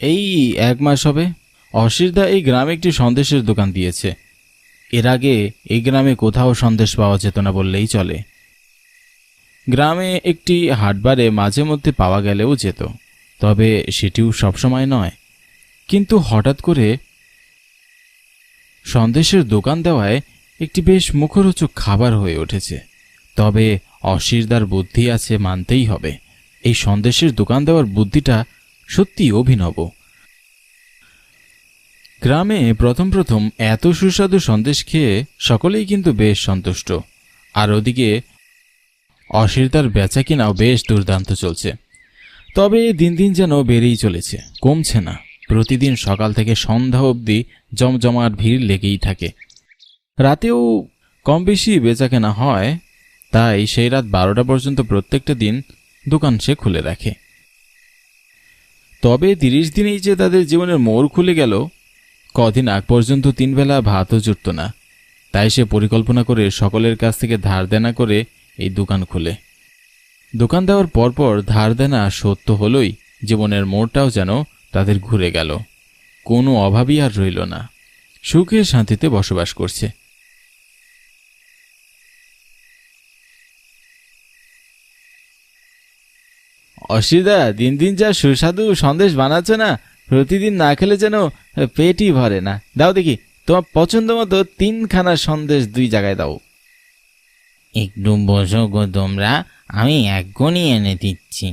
এই 1 মাস হবে। অশিরদা এই গ্রামে একটি সন্দেশের দোকান দিয়েছে। এর আগে এই গ্রামে কোথাও সন্দেশ পাওয়া যেত না বললেই চলে। গ্রামে একটি হাটবারে মাঝে মধ্যে পাওয়া গেলেও যেত, তবে সেটিও সবসময় নয়। কিন্তু হঠাৎ করে সন্দেশের দোকান দেওয়ায় একটি বেশ মুখরোচক খাবার হয়ে উঠেছে। তবে অশিরদার বুদ্ধি আছে মানতেই হবে। এই সন্দেশের দোকান দেওয়ার বুদ্ধিটা সত্যি অভিনব। গ্রামে প্রথম প্রথম এত সুস্বাদু সন্দেশ খেয়ে সকলেই কিন্তু বেশ সন্তুষ্ট। আর ওদিকে অশিরদার বেচা কিনাও বেশ দুর্দান্ত চলছে। তবে দিন দিন যেন বেড়েই চলেছে, কমছে না। প্রতিদিন সকাল থেকে সন্ধ্যা অবধি জমজমাট ভিড় লেগেই থাকে। রাতেও কম বেশি বেচা কেনা হয়, তাই সেই রাত 12টা পর্যন্ত প্রত্যেকটা দিন দোকান সে খুলে রাখে। তবে 30 দিনেই যে তাদের জীবনের মোড় খুলে গেল। কদিন আগ পর্যন্ত 3 বেলা ভাতও জুটত না। তাই সে পরিকল্পনা করে সকলের কাছ থেকে ধার দেনা করে এই দোকান খুলে। দোকান দেওয়ার পরপর ধার দেনা সত্য হলোই জীবনের মোড়টাও যেন তাদের ঘুরে গেল। কোনো অভাবই আর রইল না, সুখে শান্তিতে বসবাস করছে। অসিদা, দিন দিন যা সুস্বাদু সন্দেশ বানাচ্ছ না, প্রতিদিন না খেলে যেন পেটই ভরে না। দাও দেখি, তোমার পছন্দ মতো 3খানা সন্দেশ 2 জায়গায় দাও। একটু বসো গো তোমরা, আমি এক্ষুনি এনে দিচ্ছি।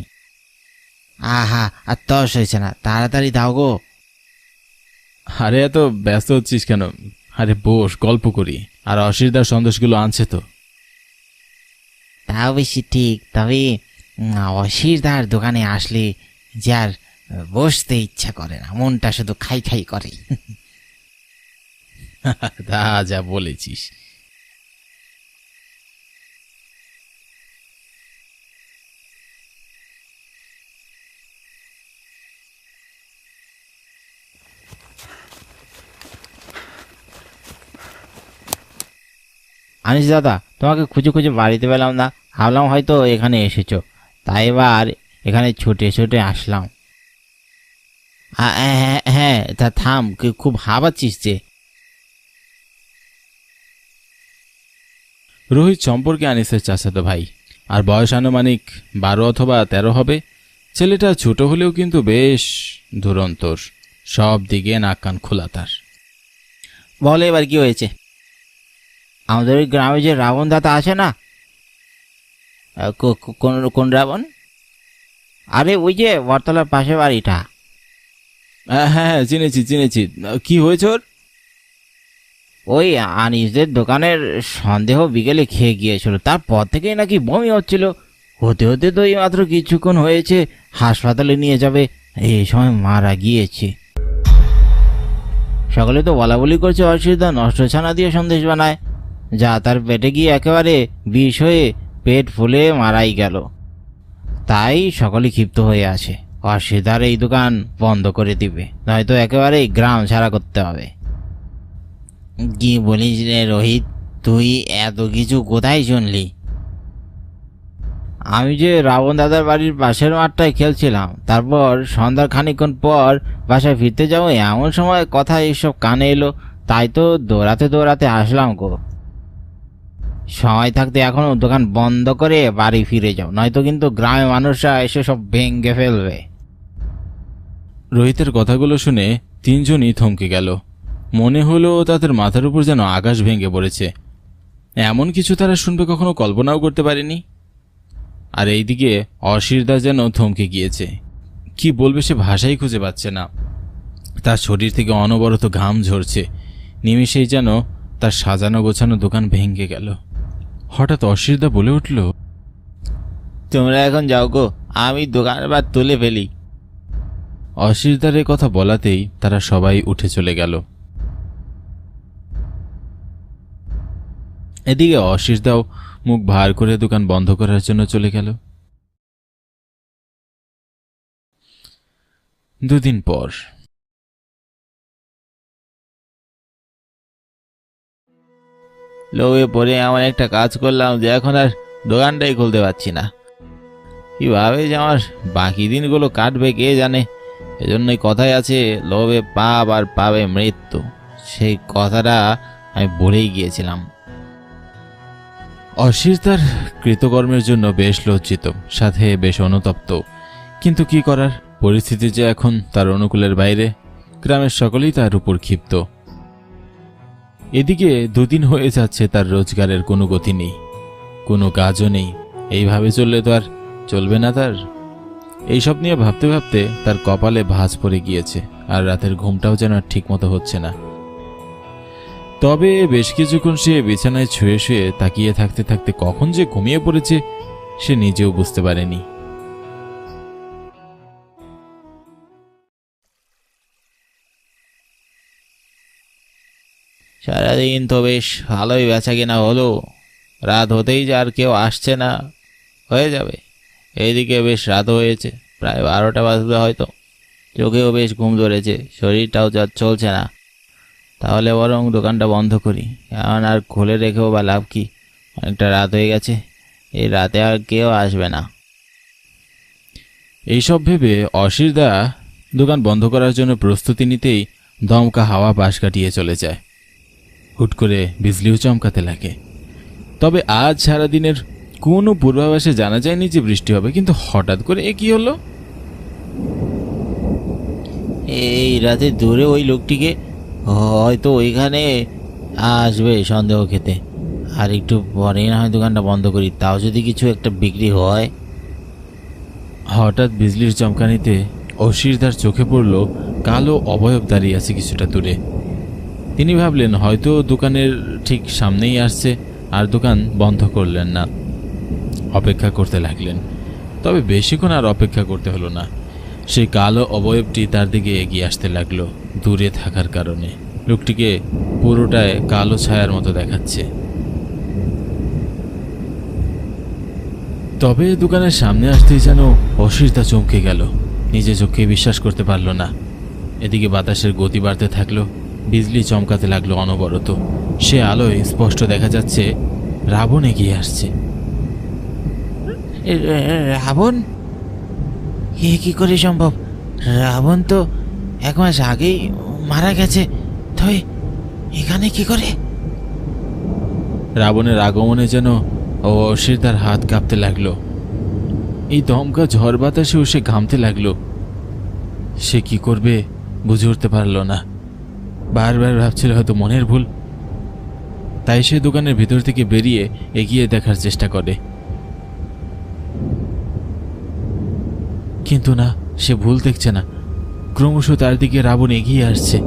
আহা, আর তস হয়েছে না, তাড়াতাড়ি দাও গো। আরে এত ব্যস্ত হচ্ছিস কেন? আরে বস, গল্প করি। আর অসিরদার সন্দেশগুলো আনছে তো? তাও বেশি ঠিক, তবে অশিরদার দোকানে আসলে যে আর বসতে ইচ্ছা করে না, মনটা শুধু খাই খাই করে। তা যা বলেছিস। আনিস দাদা, তোমাকে খুঁজে খুঁজে বাড়িতে পেলাম না, ভাবলাম হয়তো এখানে এসেছো, তাই এবার এখানে ছুটে ছুটে আসলাম। হ্যাঁ হ্যাঁ, তা থাম, খুব হাঁপাচ্ছিস যে। রোহিত সম্পর্কে আনিসের চাচাতো ভাই, আর বয়স আনুমানিক 12 অথবা 13 হবে। ছেলেটা ছোট হলেও কিন্তু বেশ ধুরন্তর, সব দিকে নাক কান খোলা তার। বলো এবার কি হয়েছে? আমাদের ওই গ্রামে যে রাবণ দাদা আছে না, কোন রাবণ? আরে ওই যে বটতলার পাশে বাড়িটা। হ্যাঁ হ্যাঁ, চিনেছি চিনেছি। কি হয়েছে ওর? ওই আনিসদের দোকানের সন্দেহ বিকেলে খেয়ে গিয়েছিল, তারপর থেকেই নাকি বমি হচ্ছিল। হতে হতে তো এই মাত্র কিছুক্ষণ হয়েছে হাসপাতালে নিয়ে যাবে, এই সময় মারা গিয়েছে। সকলে তো বলা বলি করছে অসুবিধা নষ্ট ছানা দিয়ে সন্দেশ বানায়, যা তার পেটে গিয়ে একেবারে বিষ হয়ে পেট ফুলে মারাই গেল। তাই সকলে ক্ষিপ্ত হয়ে আছে, অসুবিধার এই দোকান বন্ধ করে দিবে, নয়তো একেবারে গ্রাম ছাড়া করতে হবে। কি বলিস রে রোহিত, তুই এত কিছু কোথায় শুনলি? আমি যে রাবণ দাদার বাড়ির পাশের মাঠটায় খেলছিলাম, তারপর সন্ধ্যার খানিকক্ষণ পর বাসায় ফিরতে যাবো, এমন সময় কথা এইসব কানে এলো, তাই তো দৌড়াতে দৌড়াতে আসলাম গো। সময় থাকতে এখনো দোকান বন্ধ করে বাড়ি ফিরে যাও, নয়তো কিন্তু গ্রামের মানুষরা এসে সব ভেঙে ফেলবে। রোহিতের কথাগুলো শুনে 3জনই থমকে গেল। মনে হলো তাদের মাথার উপর যেন আকাশ ভেঙে পড়েছে। এমন কিছু তারা শুনবে কখনো কল্পনাও করতে পারেনি। আর এইদিকে অশিরদা যেন থমকে গিয়েছে। কি বলবে সে ভাষাই খুঁজে পাচ্ছে না। তার শরীর থেকে অনবরত ঘাম ঝরছে। নিমেষেই যেন তার সাজানো গোছানো দোকান ভেঙে গেল। হঠাৎ অশিরদা বলে উঠল, তোমরা এখন যাও গো, আমি দোকান এবার তুলে ফেলি। অশিরদার এ কথা বলাতেই তারা সবাই উঠে চলে গেল। এদিকে অশিরদাও মুখ ভার করে দোকান বন্ধ করার জন্য চলে গেল। 2 দিন পর লোভে পড়ে এমন একটা কাজ করলাম যে এখন আর দোকানটাই খুলতে পারছি না। কিভাবে যে আমার বাকি দিনগুলো কাটবে কে জানে। এজন্যই কথাই আছে, লোভে পাপ আর পাবে মৃত্যু। সেই কথাটা আমি বলেই গিয়েছিলাম। অশির তার কৃতকর্মের জন্য বেশ লজ্জিত, সাথে বেশ অনুতপ্ত। কিন্তু কি করার, পরিস্থিতি যে এখন তার অনুকূলের বাইরে। গ্রামের সকলেই তার উপর ক্ষিপ্ত। এদিকে দুদিন হয়ে যাচ্ছে, তার রোজগারের কোনো গতি নেই, কোনো কাজও নেই। এইভাবে চললে তো আর চলবে না তার। এইসব নিয়ে ভাবতে ভাবতে তার কপালে ভাঁজ পড়ে গিয়েছে, আর রাতের ঘুমটাও যেন আর ঠিক মতো হচ্ছে না। তবে বেশ কিছুক্ষণ সে বিছানায় শুয়ে শুয়ে তাকিয়ে থাকতে থাকতে কখন যে ঘুমিয়ে পড়েছে সে নিজেও বুঝতে পারেনি। সারাদিন তো বেশ ভালোই বেচা কিনা হলো, রাত হতেই যে আর কেউ আসছে না। হয়ে যাবে, এইদিকে বেশ রাত হয়েছে, প্রায় 12টা বাজবে হয়তো। চোখেও বেশ ঘুম ধরেছে, শরীরটাও যা চলছে না। তাহলে বরং দোকানটা বন্ধ করি, এখন আর খুলে রেখেও বা লাভ কি? অনেকটা রাত হয়ে গেছে, এই রাতে আর কেউ আসবে না। এইসব ভেবে অশিরদা দোকান বন্ধ করার জন্য প্রস্তুতি নিতেই দমকা হাওয়া পাশ কাটিয়ে চলে যায়। হুট করে বিজলিও চমকাতে লাগে। তবে আজ সারাদিনের কোনো পূর্বাভাসে জানা যায়নি যে বৃষ্টি হবে, কিন্তু হঠাৎ করে এ কি হলো? এই রাতে দূরে ওই লোকটিকে হয়তো ওইখানে আসবে সন্দেহ খেতে। আর একটু পরেই না হয় দোকানটা বন্ধ করি, তাও যদি কিছু একটা বিক্রি হয়। হঠাৎ বিজলির চমকানিতে অশিরদার চোখে পড়ল কালো অবয়ব দাঁড়িয়ে আছে কিছুটা দূরে। তিনি ভাবলেন হয়তো দোকানের ঠিক সামনেই আসছে, আর দোকান বন্ধ করলেন না। অপেক্ষা করতে লাগলেন। তবে বেশিক্ষণ আর অপেক্ষা করতে হলো না। সেই কালো অবয়বটি তার দিকে এগিয়ে আসতে লাগলো, দূরে থাকার কারণে লোকটিকে পুরোটায় কালো ছায়ার মতো দেখাচ্ছে। তবে দোকানের সামনে আসতেই যেন অশিরদা চমকে গেল, নিজে চোখে বিশ্বাস করতে পারল না। এদিকে বাতাসের গতি বাড়তে থাকলো, বিজলি চমকাতে লাগলো অনবরত। সে আলোয় স্পষ্ট দেখা যাচ্ছে রাবণ এগিয়ে আসছে। রাবণ? এ কি করে সম্ভব? রাবণ তো 1 মাস আগেই মারা গেছে, তবে এখানে কি করে? রাবণের আগমনে যেন অশিরদার হাত কাঁপতে লাগলো। এই দমকা ঝড় বাতাসেও সে ঘামতে লাগলো। সে কি করবে বুঝে উঠতে পারল না। বারবার ভাবছিল হয়তো মনের ভুল। তাই সে দোকানের ভিতর থেকে বেরিয়ে এগিয়ে দেখার চেষ্টা করে, কিন্তু না, সে ভুল দেখছে না। ক্রমশ তার দিকে রাবণ এগিয়ে আসছে।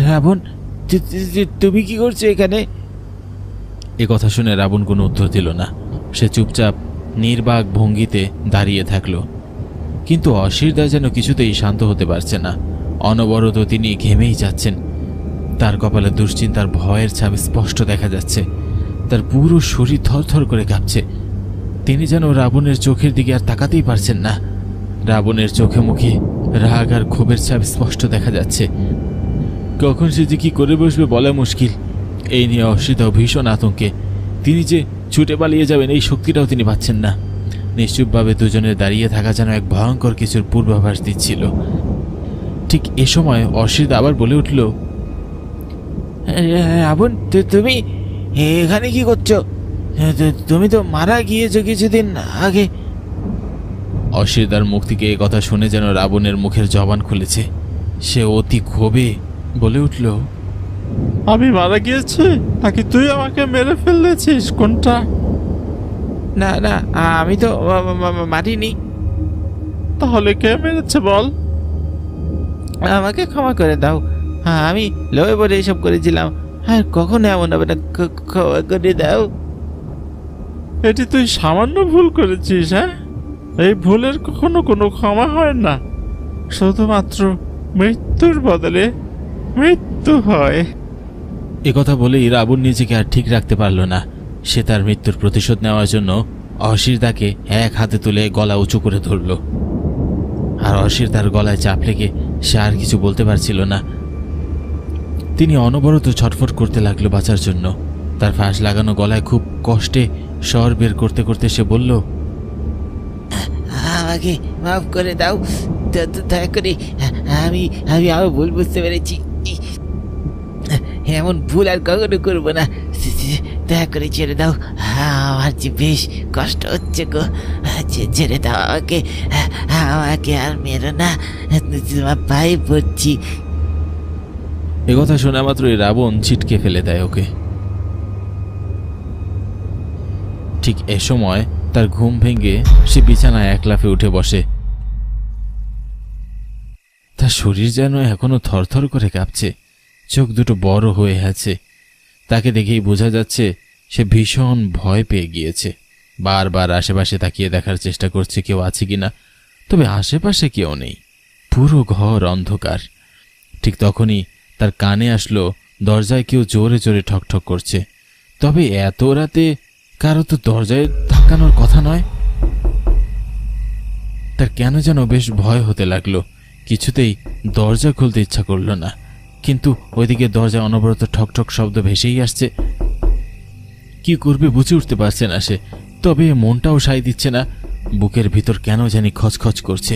রাবণ, তুমি কি করছো এখানে? এ কথা শুনে রাবণ কোনো উত্তর দিল না। সে চুপচাপ নির্বাক ভঙ্গিতে দাঁড়িয়ে থাকলো। কিন্তু অশিরদা যেন কিছুতেই শান্ত হতে পারছে না। অনবরত তিনি ঘেমেই যাচ্ছেন। তার কপালে দুশ্চিন্তার ভয়ের ছাপ স্পষ্ট দেখা যাচ্ছে। তার পুরো শরীর থরথর করে কাঁপছে। তিনি যেন রাবণের চোখের দিকে আর তাকাতেই পারছেন না। রাবণের চোখে মুখে রাগ আর ক্ষোভের ছাপ স্পষ্ট দেখা যাচ্ছে। কখন সে যে কি করে বসবে বলা মুশকিল। এই নিয়ে অশিরদাও ভীষণ আতঙ্কে। তিনি যে ছুটে পালিয়ে যাবেন এই শক্তিটাও তিনি পাচ্ছেন না। নিশ্চুপভাবে দুজনের দাঁড়িয়ে থাকা যেন এক ভয়ঙ্কর কিছুর পূর্বাভাস দিচ্ছিল। ঠিক এ সময় অশিরদা আবার বলে উঠল, রাবণ, তুমি এখানে কি করছো? তুমি তো মারা গিয়েছো কিছুদিন আগে। অশিরদার মুখ থেকে এ কথা শুনে যেন রাবণের মুখের জবান খুলেছে। সে অতি ক্ষোভে বলে উঠল, আমি মারা গিয়েছি নাকি তুই আমাকে মেরে ফেলেছিস, কোনটা? না না, আমি তো মারিনি। তাহলে কে মেরেছে বল? আমাকে ক্ষমা করে দাও, আমি লোভে পড়ে এসব করেছিলাম। আর কখনো এমন হবে না, ক্ষমা করে দাও। এটি তুই সামান্য ভুল করেছিস? হ্যাঁ, এই ভুলের কখনো কোনো ক্ষমা হয় না। শুধুমাত্র মৃত্যুর বদলে মৃত্যু হয়। একথা বলেই রাবণ নিজেকে আর ঠিক রাখতে পারল না। সে তার মৃত্যুর প্রতিশোধ নেওয়ার জন্য অশিরদাকে এক হাতে তুলে গলা উঁচু করে ধরল। আর অশিরদার গলায় চাপ লেগে সে আর কিছু বলতে পারছিল না। তিনি অনবরত ছটফট করতে লাগলো বাঁচার জন্য। তার ফাঁস লাগানো গলায় খুব কষ্টে স্বর বের করতে করতে সে বলল, আমাকে মাফ করে দাও, দয়া করে। আমি আমি আবার ভুল বুঝতে পেরেছি। এমন ভুল আর কখনো করবো না। দয়া করে ছেড়ে দাও, আমার যে বেশ কষ্ট হচ্ছে গো। ছেড়ে দাও আমাকে, আমাকে আর মেরো না, তোমার পায়ে পড়ছি। একথা শোনা মাত্রই রাবণ ছিটকে ফেলে দেয় ওকে। ঠিক এ সময় তার ঘুম ভেঙে সে বিছানায় এক লাফে উঠে বসে। তার শরীর যেন এখনো থরথর করে কাঁপছে, চোখ দুটো বড় হয়ে আছে। তাকে দেখেই বোঝা যাচ্ছে সে ভীষণ ভয় পেয়ে গিয়েছে। বারবার আশেপাশে তাকিয়ে দেখার চেষ্টা করছে কেউ আছে কিনা, তবে আশেপাশে কেউ নেই, পুরো ঘর অন্ধকার। ঠিক তখনই তার কানে আসলো দরজায় কেউ জোরে জোরে ঠকঠক করছে। তবে এত রাতে কারো তো দরজায় ধাক্কানোর কথা নয়। তার কেন যেন বেশ ভয় হতে লাগলো, কিছুতেই দরজা খুলতে ইচ্ছা করলো না। কিন্তু ওইদিকে দরজায় অনবরত ঠকঠক শব্দ ভেসেই আসছে। কি করবে বুঝে উঠতে পারছে না সে, তবে মনটাও সায় দিচ্ছে না। বুকের ভিতর কেন জানি খচখচ করছে।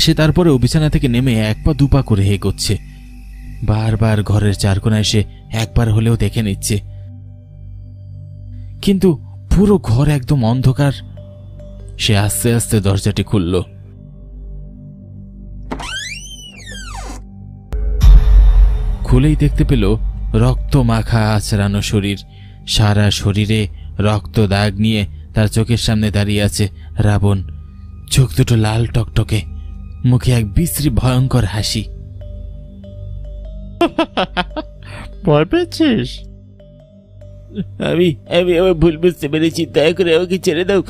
সে তারপরে বিছানা থেকে নেমে এক পা দুপা করে এগোচ্ছে। বারবার ঘরের চারকোনায় সে একবার হলেও দেখে নিচ্ছে, কিন্তু পুরো ঘর একদম অন্ধকার। সে আস্তে আস্তে দরজাটি খুলল। খুলেই দেখতে পেল রক্ত মাখা আচড়ানো শরীর, সারা শরীরে রক্ত দাগ নিয়ে তার চোখের সামনে দাঁড়িয়ে আছে রাবণ। চোখ দুটো লাল টকটকে, মুখে এক বিশ্রী ভয়ঙ্কর হাসি। ভয় পেয়েছিস? আমি আমি আমার ভুল বুঝতে পেরেছি, দয়া করে আমাকে ছেড়ে দাও,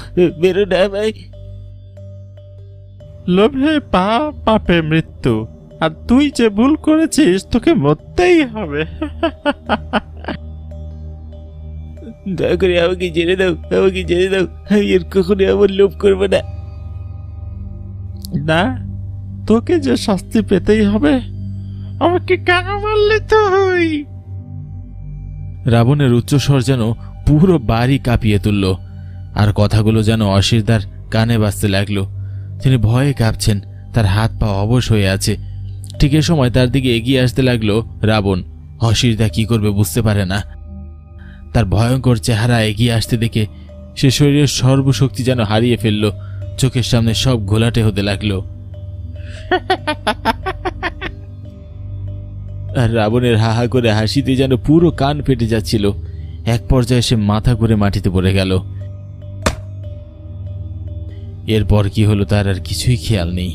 বেরো না ভাই। লোভে পাপ, পাপে মৃত্যু, আর তুই যে ভুল করেছিস তোকে মরতেই হবে। দয়া করে আমাকে ছেড়ে দাও, আমাকে ছেড়ে দাও। আমি আর কখনো এমন লোভ করবো না। না, তোকে যে শাস্তি পেতেই হবে। আমাকে কেন মারলি তুই? রাবণের উচ্চস্বর যেন পুরো বাড়ি কাঁপিয়ে তুলল, আর কথাগুলো যেন অশিরদার কানে বাজতে লাগলো। তিনি ভয়ে কাঁপছেন, তার হাত পা অবশ হয়ে আছে। ঠিক এ সময় তার দিকে এগিয়ে আসতে লাগলো রাবণ। অশিরদা কি করবে বুঝতে পারে না। তার ভয়ঙ্কর চেহারা এগিয়ে আসতে দেখে সে শরীরের সর্বশক্তি যেন হারিয়ে ফেলল। চোখের সামনে সব ঘোলাটে হতে লাগলো। আর রাবণের হাহা করে হাসিতে যেন পুরো কান ফেটে যাচ্ছিল। এক পর্যায়ে সে মাথা ঘুরে মাটিতে পড়ে গেল। এরপর কি হলো তার আর কিছুই খেয়াল নেই।